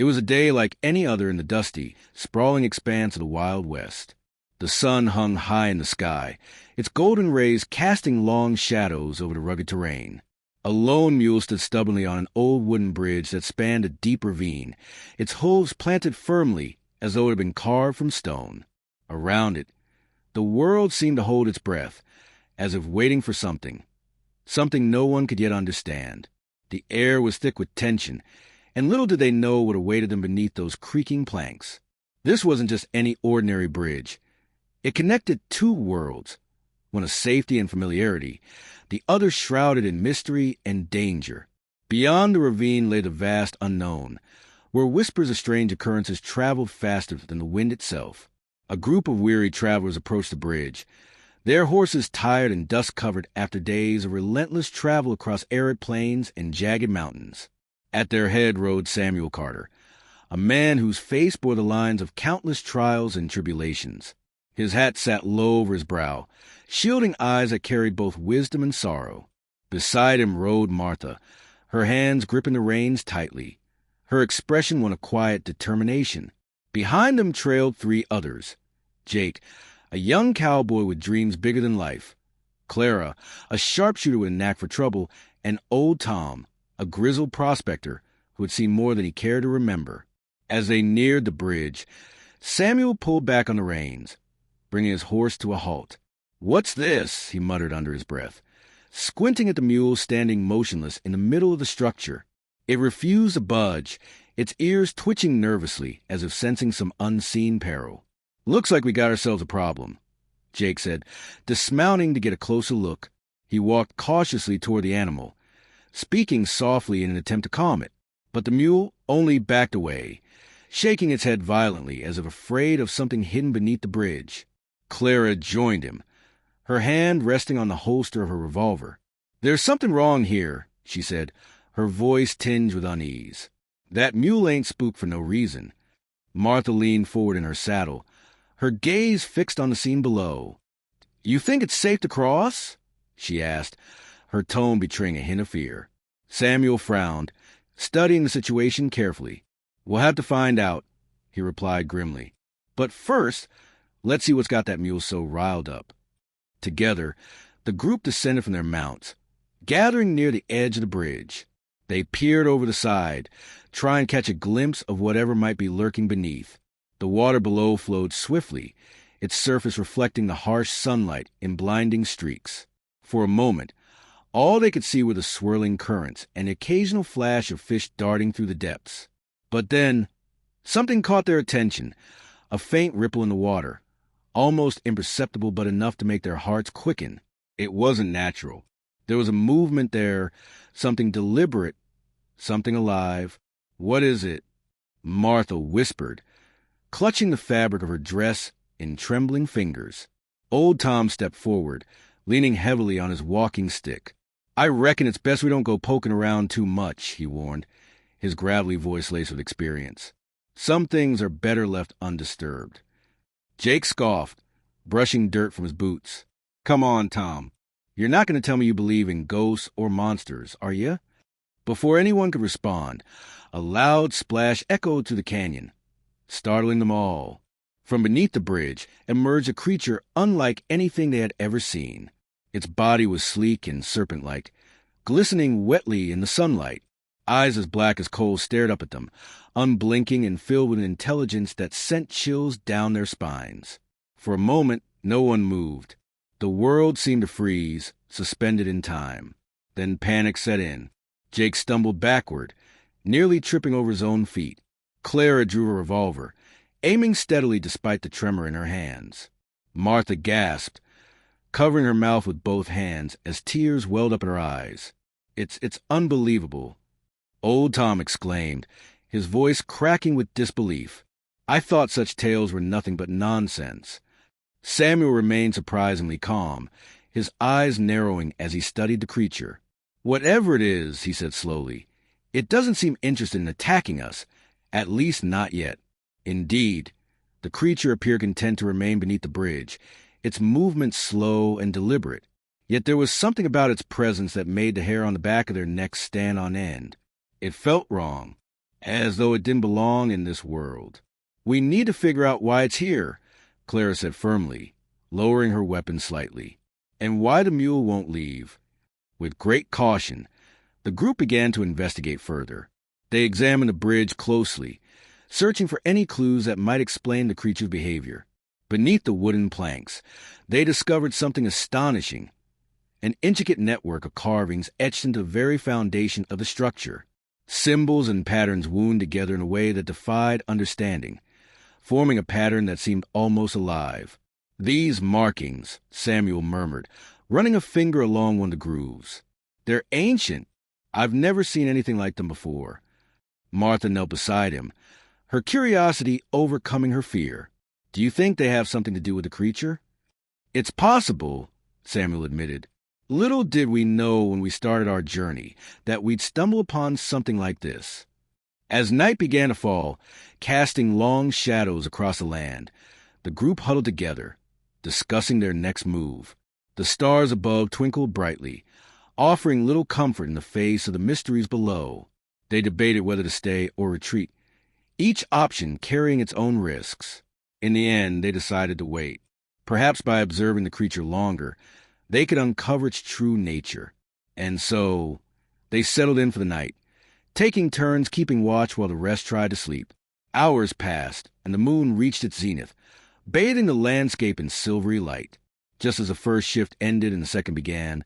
It was a day like any other in the dusty, sprawling expanse of the Wild West. The sun hung high in the sky, its golden rays casting long shadows over the rugged terrain. A lone mule stood stubbornly on an old wooden bridge that spanned a deep ravine, its hooves planted firmly as though it had been carved from stone. Around it, the world seemed to hold its breath, as if waiting for something no one could yet understand. The air was thick with tension, and little did they know what awaited them beneath those creaking planks. This wasn't just any ordinary bridge. It connected two worlds, one of safety and familiarity, the other shrouded in mystery and danger. Beyond the ravine lay the vast unknown, where whispers of strange occurrences traveled faster than the wind itself. A group of weary travelers approached the bridge, their horses tired and dust-covered after days of relentless travel across arid plains and jagged mountains. At their head rode Samuel Carter, a man whose face bore the lines of countless trials and tribulations. His hat sat low over his brow, shielding eyes that carried both wisdom and sorrow. Beside him rode Martha, her hands gripping the reins tightly. Her expression one of quiet determination. Behind them trailed three others. Jake, a young cowboy with dreams bigger than life. Clara, a sharpshooter with a knack for trouble. And old Tom, a grizzled prospector who had seen more than he cared to remember. As they neared the bridge, Samuel pulled back on the reins, bringing his horse to a halt. "What's this?" he muttered under his breath, squinting at the mule standing motionless in the middle of the structure. It refused to budge, its ears twitching nervously as if sensing some unseen peril. "Looks like we got ourselves a problem," Jake said, dismounting to get a closer look. He walked cautiously toward the animal, speaking softly in an attempt to calm it, but the mule only backed away, shaking its head violently as if afraid of something hidden beneath the bridge. Clara joined him, her hand resting on the holster of her revolver. "There's something wrong here," she said, her voice tinged with unease. "That mule ain't spooked for no reason." Martha leaned forward in her saddle, her gaze fixed on the scene below. "You think it's safe to cross?" she asked, her tone betraying a hint of fear. Samuel frowned, studying the situation carefully. "We'll have to find out," he replied grimly. "But first, let's see what's got that mule so riled up." Together, the group descended from their mounts, gathering near the edge of the bridge. They peered over the side, trying to catch a glimpse of whatever might be lurking beneath. The water below flowed swiftly, its surface reflecting the harsh sunlight in blinding streaks. For a moment, all they could see were the swirling currents and the occasional flash of fish darting through the depths. But then, something caught their attention, a faint ripple in the water, almost imperceptible but enough to make their hearts quicken. It wasn't natural. There was a movement there, something deliberate, something alive. "What is it?" Martha whispered, clutching the fabric of her dress in trembling fingers. Old Tom stepped forward, leaning heavily on his walking stick. "I reckon it's best we don't go poking around too much," he warned, his gravelly voice laced with experience. "Some things are better left undisturbed." Jake scoffed, brushing dirt from his boots. "Come on, Tom. You're not going to tell me you believe in ghosts or monsters, are you?" Before anyone could respond, a loud splash echoed through the canyon, startling them all. From beneath the bridge emerged a creature unlike anything they had ever seen. Its body was sleek and serpent-like, glistening wetly in the sunlight. Eyes as black as coal stared up at them, unblinking and filled with an intelligence that sent chills down their spines. For a moment, no one moved. The world seemed to freeze, suspended in time. Then panic set in. Jake stumbled backward, nearly tripping over his own feet. Clara drew a revolver, aiming steadily despite the tremor in her hands. Martha gasped, covering her mouth with both hands as tears welled up in her eyes. It's unbelievable," Old Tom exclaimed, his voice cracking with disbelief. "I thought such tales were nothing but nonsense." Samuel remained surprisingly calm, his eyes narrowing as he studied the creature. "Whatever it is," he said slowly, "it doesn't seem interested in attacking us, at least not yet." Indeed, the creature appeared content to remain beneath the bridge, its movements slow and deliberate. Yet there was something about its presence that made the hair on the back of their necks stand on end. It felt wrong. as though it didn't belong in this world. "We need to figure out why it's here," Clara said firmly, lowering her weapon slightly, "and why the mule won't leave." With great caution, the group began to investigate further. They examined the bridge closely, searching for any clues that might explain the creature's behavior. Beneath the wooden planks, they discovered something astonishing: an intricate network of carvings etched into the very foundation of the structure. Symbols and patterns wound together in a way that defied understanding, forming a pattern that seemed almost alive. "These markings," Samuel murmured, running a finger along one of the grooves. "They're ancient. I've never seen anything like them before." Martha knelt beside him, her curiosity overcoming her fear. "Do you think they have something to do with the creature?" "It's possible," Samuel admitted. "Little did we know when we started our journey that we'd stumble upon something like this." As night began to fall, casting long shadows across the land, the group huddled together, discussing their next move. The stars above twinkled brightly, offering little comfort in the face of the mysteries below. They debated whether to stay or retreat, each option carrying its own risks. In the end, they decided to wait. Perhaps by observing the creature longer, they could uncover its true nature. And so, they settled in for the night, taking turns keeping watch while the rest tried to sleep. Hours passed, and the moon reached its zenith, bathing the landscape in silvery light. Just as the first shift ended and the second began,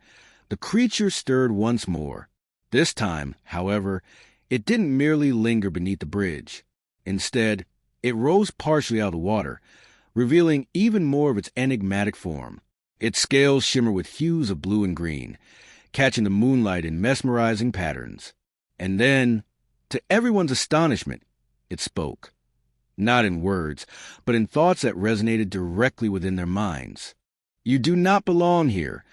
the creature stirred once more. This time, however, it didn't merely linger beneath the bridge. Instead, it rose partially out of the water, revealing even more of its enigmatic form. Its scales shimmered with hues of blue and green, catching the moonlight in mesmerizing patterns. And then, to everyone's astonishment, it spoke. Not in words, but in thoughts that resonated directly within their minds. "You do not belong here,"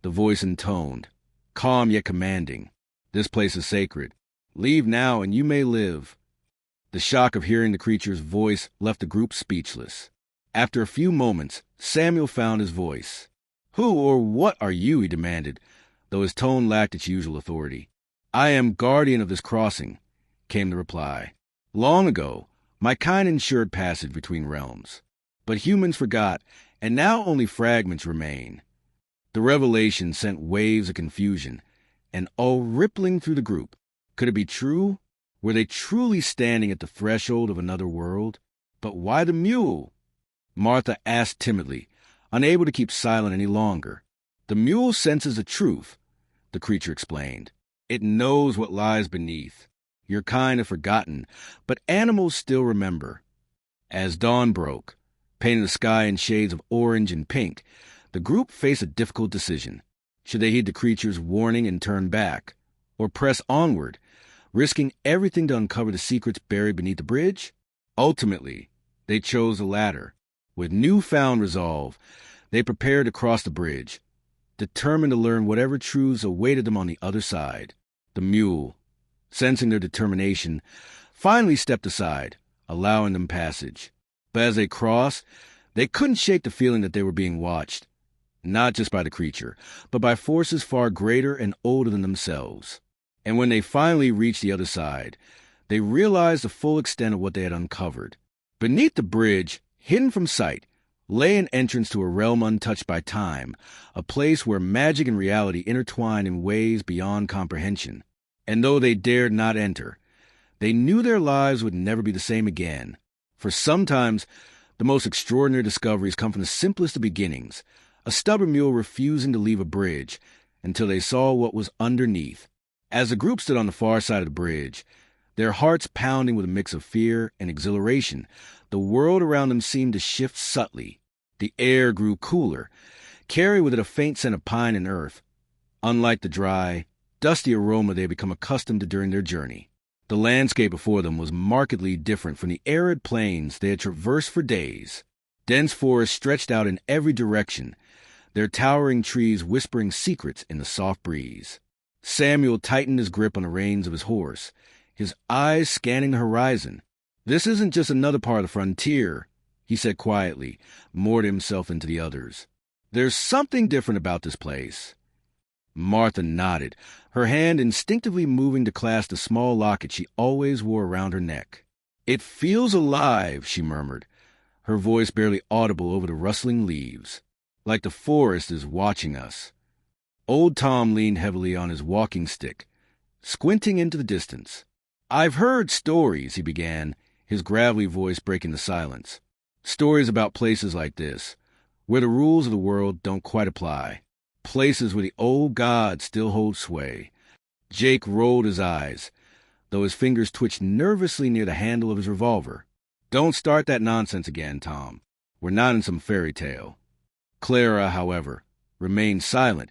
the voice intoned, calm yet commanding. "This place is sacred. Leave now and you may live." The shock of hearing the creature's voice left the group speechless. After a few moments, Samuel found his voice. "Who or what are you?" he demanded, though his tone lacked its usual authority. "I am guardian of this crossing," came the reply. "Long ago, my kind ensured passage between realms. But humans forgot, and now only fragments remain." The revelation sent waves of confusion, and all rippling through the group. Could it be true? Were they truly standing at the threshold of another world? But why the mule? Martha asked timidly, unable to keep silent any longer. "The mule senses the truth," the creature explained. "It knows what lies beneath. Your kind have forgotten, but animals still remember." As dawn broke, painting the sky in shades of orange and pink, the group faced a difficult decision. Should they heed the creature's warning and turn back, or press onward, risking everything to uncover the secrets buried beneath the bridge? Ultimately, they chose the latter. With newfound resolve, they prepared to cross the bridge, determined to learn whatever truths awaited them on the other side. The mule, sensing their determination, finally stepped aside, allowing them passage. But as they crossed, they couldn't shake the feeling that they were being watched, not just by the creature, but by forces far greater and older than themselves. And when they finally reached the other side, they realized the full extent of what they had uncovered. Beneath the bridge, hidden from sight, lay an entrance to a realm untouched by time, a place where magic and reality intertwined in ways beyond comprehension. And though they dared not enter, they knew their lives would never be the same again. For sometimes, the most extraordinary discoveries come from the simplest of beginnings, a stubborn mule refusing to leave a bridge until they saw what was underneath. As the group stood on the far side of the bridge, their hearts pounding with a mix of fear and exhilaration, the world around them seemed to shift subtly. The air grew cooler, carrying with it a faint scent of pine and earth, unlike the dry, dusty aroma they had become accustomed to during their journey. The landscape before them was markedly different from the arid plains they had traversed for days. Dense forests stretched out in every direction, their towering trees whispering secrets in the soft breeze. Samuel tightened his grip on the reins of his horse, his eyes scanning the horizon. "This isn't just another part of the frontier," he said quietly, moored himself into the others. "There's something different about this place." Martha nodded, her hand instinctively moving to clasp the small locket she always wore around her neck. "It feels alive," she murmured, her voice barely audible over the rustling leaves. "Like the forest is watching us." Old Tom leaned heavily on his walking stick, squinting into the distance. "I've heard stories," he began, his gravelly voice breaking the silence. "Stories about places like this, where the rules of the world don't quite apply. Places where the old gods still hold sway." Jake rolled his eyes, though his fingers twitched nervously near the handle of his revolver. "Don't start that nonsense again, Tom. We're not in some fairy tale." Clara, however, remained silent,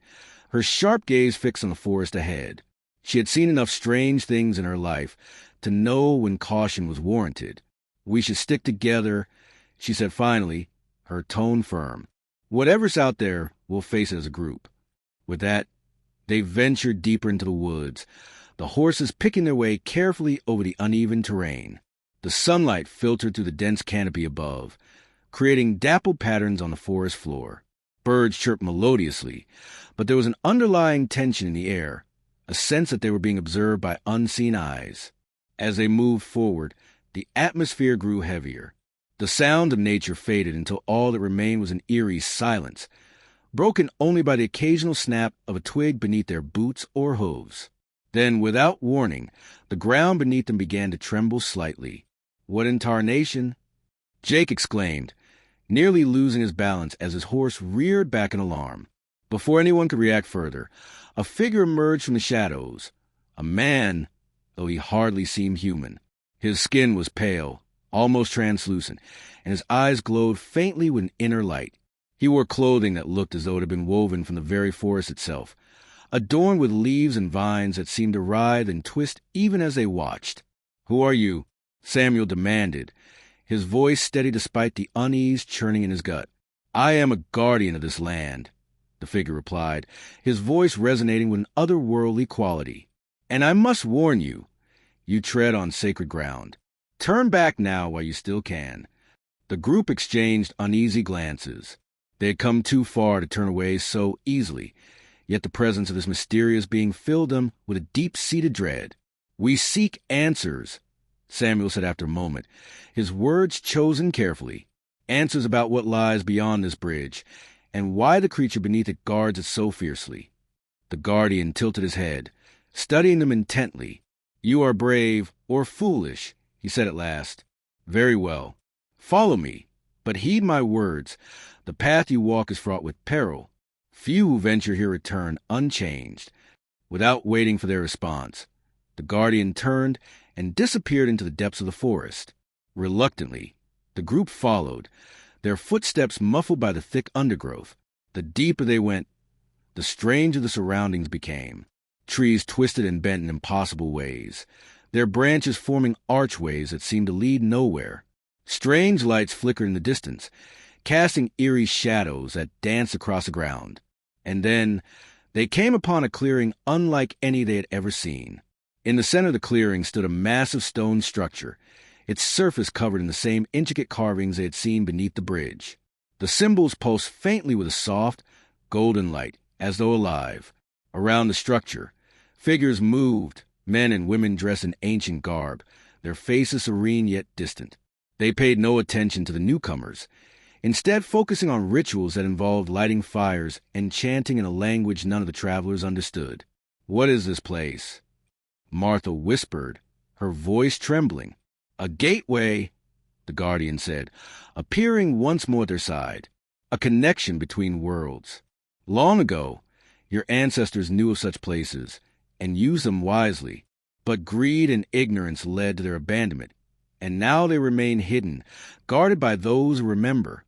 her sharp gaze fixed on the forest ahead. She had seen enough strange things in her life to know when caution was warranted. "We should stick together," she said finally, her tone firm. "Whatever's out there, we'll face it as a group." With that, they ventured deeper into the woods, the horses picking their way carefully over the uneven terrain. The sunlight filtered through the dense canopy above, creating dappled patterns on the forest floor. Birds chirped melodiously, but there was an underlying tension in the air, a sense that they were being observed by unseen eyes. As they moved forward, the atmosphere grew heavier. The sound of nature faded until all that remained was an eerie silence, broken only by the occasional snap of a twig beneath their boots or hooves. Then, without warning, the ground beneath them began to tremble slightly. "What in tarnation?" Jake exclaimed, nearly losing his balance as his horse reared back in alarm. Before anyone could react further, a figure emerged from the shadows. A man, though he hardly seemed human. His skin was pale, almost translucent, and his eyes glowed faintly with an inner light. He wore clothing that looked as though it had been woven from the very forest itself, adorned with leaves and vines that seemed to writhe and twist even as they watched. "Who are you?" Samuel demanded, his voice steady despite the unease churning in his gut. "I am a guardian of this land," the figure replied, his voice resonating with an otherworldly quality. "And I must warn you, you tread on sacred ground. Turn back now while you still can." The group exchanged uneasy glances. They had come too far to turn away so easily, yet the presence of this mysterious being filled them with a deep-seated dread. "We seek answers," Samuel said after a moment, his words chosen carefully. "Answers about what lies beyond this bridge, and why the creature beneath it guards it so fiercely." The guardian tilted his head, studying them intently. "You are brave or foolish," he said at last. "Very well. Follow me, but heed my words. The path you walk is fraught with peril. Few who venture here return unchanged." Without waiting for their response, the guardian turned and disappeared into the depths of the forest. Reluctantly, the group followed, their footsteps muffled by the thick undergrowth. The deeper they went, the stranger the surroundings became. Trees twisted and bent in impossible ways, their branches forming archways that seemed to lead nowhere. Strange lights flickered in the distance, casting eerie shadows that danced across the ground. And then they came upon a clearing unlike any they had ever seen. In the center of the clearing stood a massive stone structure, its surface covered in the same intricate carvings they had seen beneath the bridge. The symbols pulsed faintly with a soft, golden light, as though alive. Around the structure, figures moved, men and women dressed in ancient garb, their faces serene yet distant. They paid no attention to the newcomers, instead focusing on rituals that involved lighting fires and chanting in a language none of the travelers understood. "What is this place?" Martha whispered, her voice trembling. "A gateway," the guardian said, appearing once more at their side. "A connection between worlds. Long ago, your ancestors knew of such places and used them wisely, but greed and ignorance led to their abandonment, and now they remain hidden, guarded by those who remember."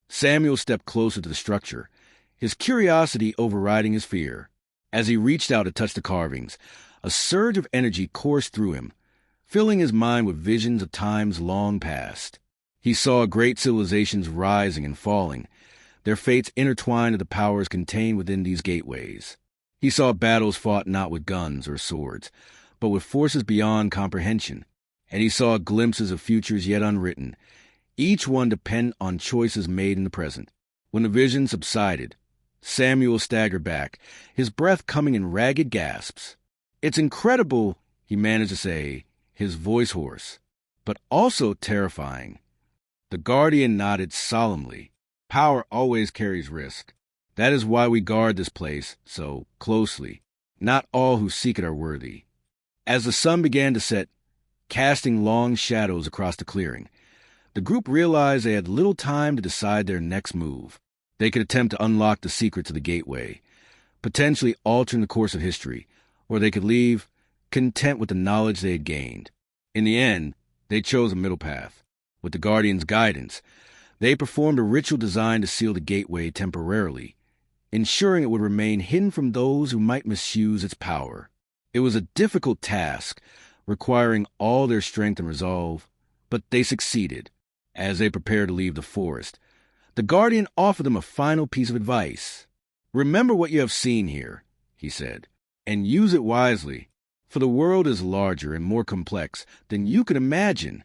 Samuel stepped closer to the structure, his curiosity overriding his fear. As he reached out to touch the carvings, a surge of energy coursed through him, filling his mind with visions of times long past. He saw great civilizations rising and falling, their fates intertwined with the powers contained within these gateways. He saw battles fought not with guns or swords, but with forces beyond comprehension, and he saw glimpses of futures yet unwritten, each one dependent on choices made in the present. When the vision subsided, Samuel staggered back, his breath coming in ragged gasps. "It's incredible," he managed to say, his voice hoarse, "but also terrifying." The guardian nodded solemnly. "Power always carries risk. That is why we guard this place so closely. Not all who seek it are worthy." As the sun began to set, casting long shadows across the clearing, the group realized they had little time to decide their next move. They could attempt to unlock the secret to the gateway, potentially altering the course of history, or they could leave, content with the knowledge they had gained. In the end, they chose a middle path. With the Guardian's guidance, they performed a ritual designed to seal the gateway temporarily, ensuring it would remain hidden from those who might misuse its power. It was a difficult task, requiring all their strength and resolve, but they succeeded. As they prepared to leave the forest, the Guardian offered them a final piece of advice. "Remember what you have seen here," he said, "and use it wisely, for the world is larger and more complex than you could imagine."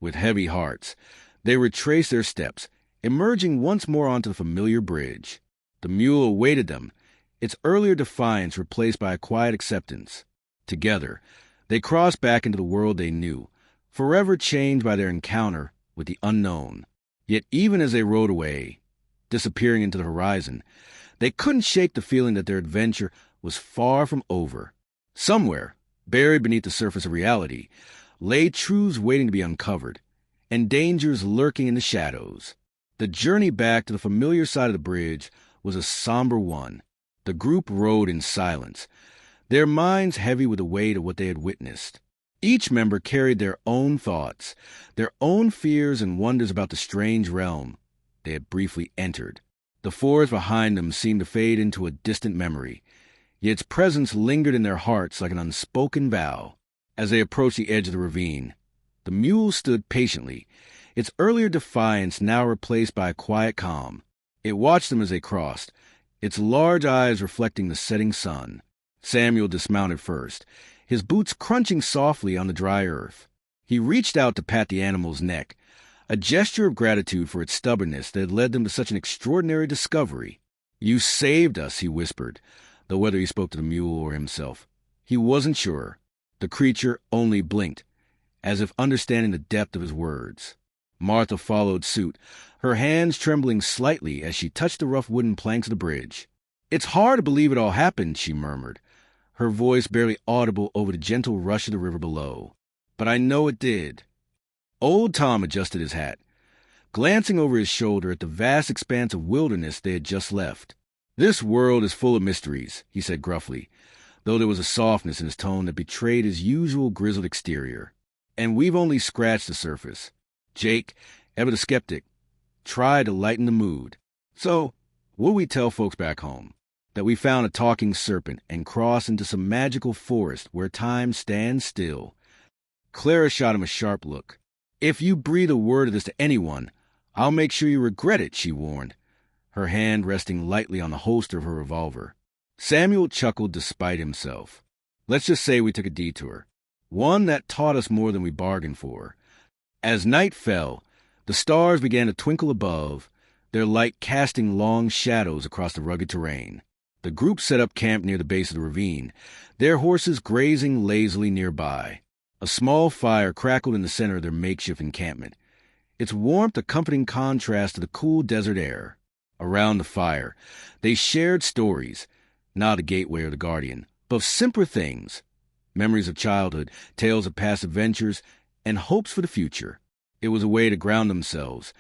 With heavy hearts, they retraced their steps, emerging once more onto the familiar bridge. The mule awaited them, its earlier defiance replaced by a quiet acceptance. Together, they crossed back into the world they knew, forever changed by their encounter with the unknown. Yet even as they rode away, disappearing into the horizon, they couldn't shake the feeling that their adventure was far from over. Somewhere, buried beneath the surface of reality, lay truths waiting to be uncovered, and dangers lurking in the shadows. The journey back to the familiar side of the bridge was a somber one. The group rode in silence, their minds heavy with the weight of what they had witnessed. Each member carried their own thoughts, their own fears and wonders about the strange realm they had briefly entered. The forest behind them seemed to fade into a distant memory, yet its presence lingered in their hearts like an unspoken vow. As they approached the edge of the ravine, the mule stood patiently, its earlier defiance now replaced by a quiet calm. It watched them as they crossed, its large eyes reflecting the setting sun. Samuel dismounted first, his boots crunching softly on the dry earth. He reached out to pat the animal's neck, a gesture of gratitude for its stubbornness that had led them to such an extraordinary discovery. "You saved us," he whispered, though whether he spoke to the mule or himself, he wasn't sure. The creature only blinked, as if understanding the depth of his words. Martha followed suit, her hands trembling slightly as she touched the rough wooden planks of the bridge. "It's hard to believe it all happened," she murmured, her voice barely audible over the gentle rush of the river below. "But I know it did." Old Tom adjusted his hat, glancing over his shoulder at the vast expanse of wilderness they had just left. "This world is full of mysteries," he said gruffly, though there was a softness in his tone that betrayed his usual grizzled exterior. "And we've only scratched the surface." Jake, ever the skeptic, tried to lighten the mood. "So, what'll we tell folks back home? That we found a talking serpent and crossed into some magical forest where time stands still?" Clara shot him a sharp look. "If you breathe a word of this to anyone, I'll make sure you regret it," she warned, her hand resting lightly on the holster of her revolver. Samuel chuckled despite himself. "Let's just say we took a detour, one that taught us more than we bargained for." As night fell, the stars began to twinkle above, their light casting long shadows across the rugged terrain. The group set up camp near the base of the ravine, their horses grazing lazily nearby. A small fire crackled in the center of their makeshift encampment, its warmth a comforting contrast to the cool desert air. Around the fire, they shared stories, not the gateway or the guardian, but of simpler things, memories of childhood, tales of past adventures, and hopes for the future. It was a way to ground themselves,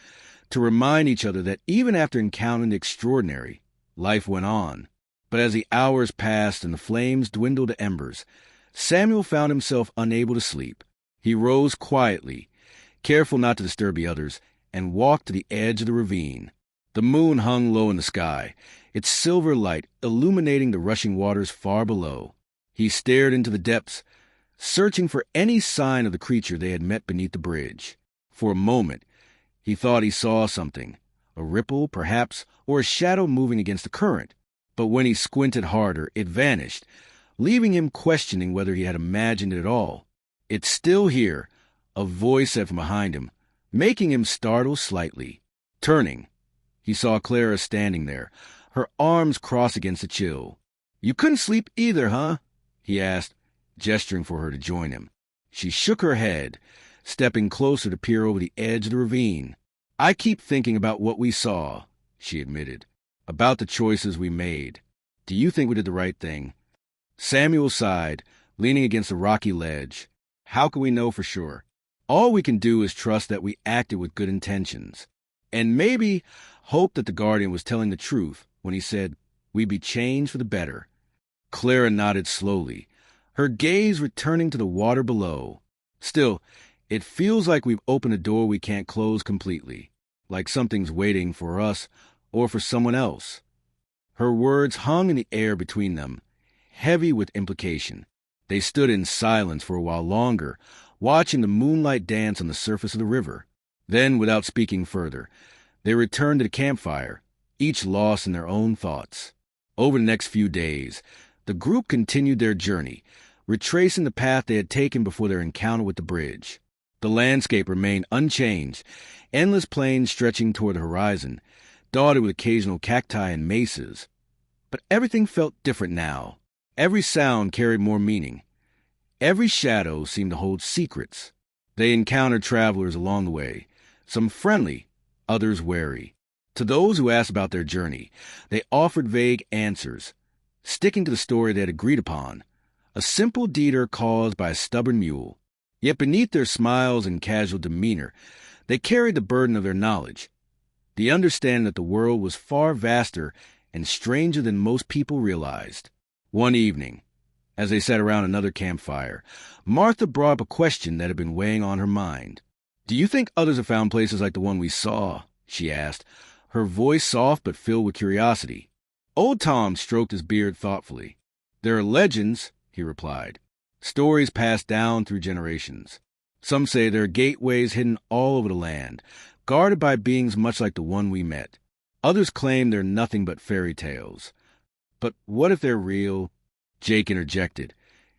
to remind each other that even after encountering the extraordinary, life went on. But as the hours passed and the flames dwindled to embers, Samuel found himself unable to sleep. He rose quietly, careful not to disturb the others, and walked to the edge of the ravine. The moon hung low in the sky, its silver light illuminating the rushing waters far below. He stared into the depths, searching for any sign of the creature they had met beneath the bridge. For a moment, he thought he saw something, a ripple, perhaps, or a shadow moving against the current. But when he squinted harder, it vanished, leaving him questioning whether he had imagined it at all. "It's still here," a voice said from behind him, making him startle slightly. Turning, he saw Clara standing there, her arms crossed against the chill. "You couldn't sleep either, huh?" he asked, gesturing for her to join him. She shook her head, stepping closer to peer over the edge of the ravine. "I keep thinking about what we saw," she admitted, "about the choices we made. Do you think we did the right thing?" Samuel sighed, leaning against the rocky ledge. "How can we know for sure? All we can do is trust that we acted with good intentions. And maybe hope that the Guardian was telling the truth when he said we'd be changed for the better." Clara nodded slowly, her gaze returning to the water below. "Still, it feels like we've opened a door we can't close completely, like something's waiting for us or for someone else." Her words hung in the air between them, heavy with implication. They stood in silence for a while longer, watching the moonlight dance on the surface of the river. Then, without speaking further, they returned to the campfire, each lost in their own thoughts. Over the next few days, the group continued their journey, retracing the path they had taken before their encounter with the bridge. The landscape remained unchanged, endless plains stretching toward the horizon, dotted with occasional cacti and mesas. But everything felt different now. Every sound carried more meaning. Every shadow seemed to hold secrets. They encountered travelers along the way, some friendly, others wary. To those who asked about their journey, they offered vague answers, sticking to the story they had agreed upon, a simple detour caused by a stubborn mule. Yet beneath their smiles and casual demeanor, they carried the burden of their knowledge, the understanding that the world was far vaster and stranger than most people realized. One evening, as they sat around another campfire, Martha brought up a question that had been weighing on her mind. "Do you think others have found places like the one we saw?" she asked, her voice soft but filled with curiosity. Old Tom stroked his beard thoughtfully. "There are legends," he replied, "stories passed down through generations. Some say there are gateways hidden all over the land, guarded by beings much like the one we met. Others claim they're nothing but fairy tales. But what if they're real?" Jake interjected,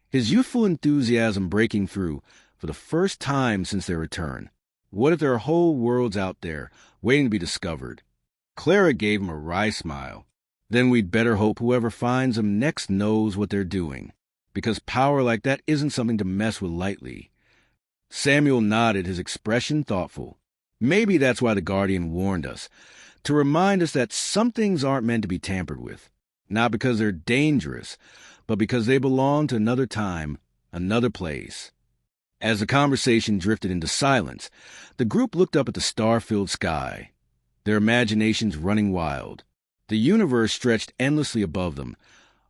his youthful enthusiasm breaking through for the first time since their return. "What if there are whole worlds out there waiting to be discovered?" Clara gave him a wry smile. "Then we'd better hope whoever finds them next knows what they're doing, because power like that isn't something to mess with lightly." Samuel nodded, his expression thoughtful. "Maybe that's why the Guardian warned us, to remind us that some things aren't meant to be tampered with, not because they're dangerous, but because they belong to another time, another place." As the conversation drifted into silence, the group looked up at the star-filled sky, their imaginations running wild. The universe stretched endlessly above them,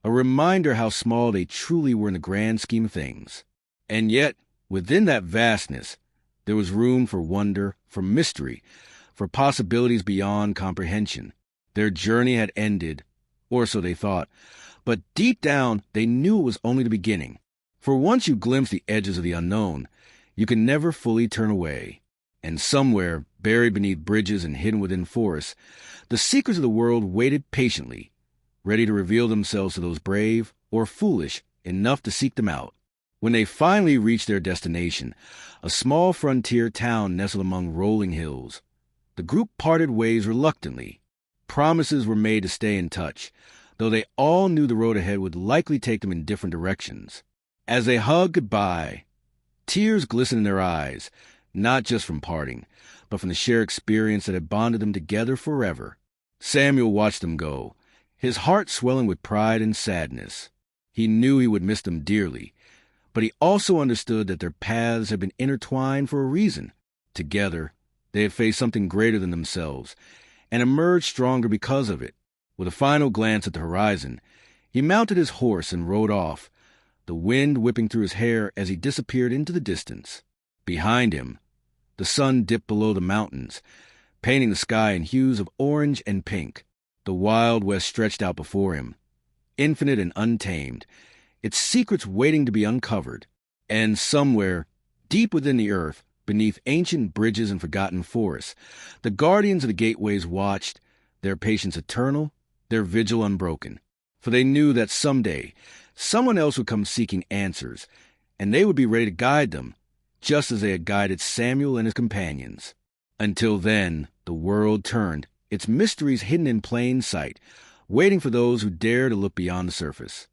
a reminder how small they truly were in the grand scheme of things. And yet, within that vastness, there was room for wonder, for mystery, for possibilities beyond comprehension. Their journey had ended, or so they thought, but deep down they knew it was only the beginning. For once you glimpse the edges of the unknown, you can never fully turn away. And somewhere, buried beneath bridges and hidden within forests, the secrets of the world waited patiently, ready to reveal themselves to those brave or foolish enough to seek them out. When they finally reached their destination, a small frontier town nestled among rolling hills, the group parted ways reluctantly. Promises were made to stay in touch, though they all knew the road ahead would likely take them in different directions. As they hugged goodbye, tears glistened in their eyes, not just from parting, but from the shared experience that had bonded them together forever. Samuel watched them go, his heart swelling with pride and sadness. He knew he would miss them dearly, but he also understood that their paths had been intertwined for a reason. Together, they had faced something greater than themselves, and emerged stronger because of it. With a final glance at the horizon, he mounted his horse and rode off, the wind whipping through his hair as he disappeared into the distance. Behind him, the sun dipped below the mountains, painting the sky in hues of orange and pink. The Wild West stretched out before him, infinite and untamed, its secrets waiting to be uncovered. And somewhere, deep within the earth, beneath ancient bridges and forgotten forests, the guardians of the gateways watched, their patience eternal, their vigil unbroken. For they knew that someday, someone else would come seeking answers, and they would be ready to guide them, just as they had guided Samuel and his companions. Until then, the world turned, its mysteries hidden in plain sight, waiting for those who dare to look beyond the surface.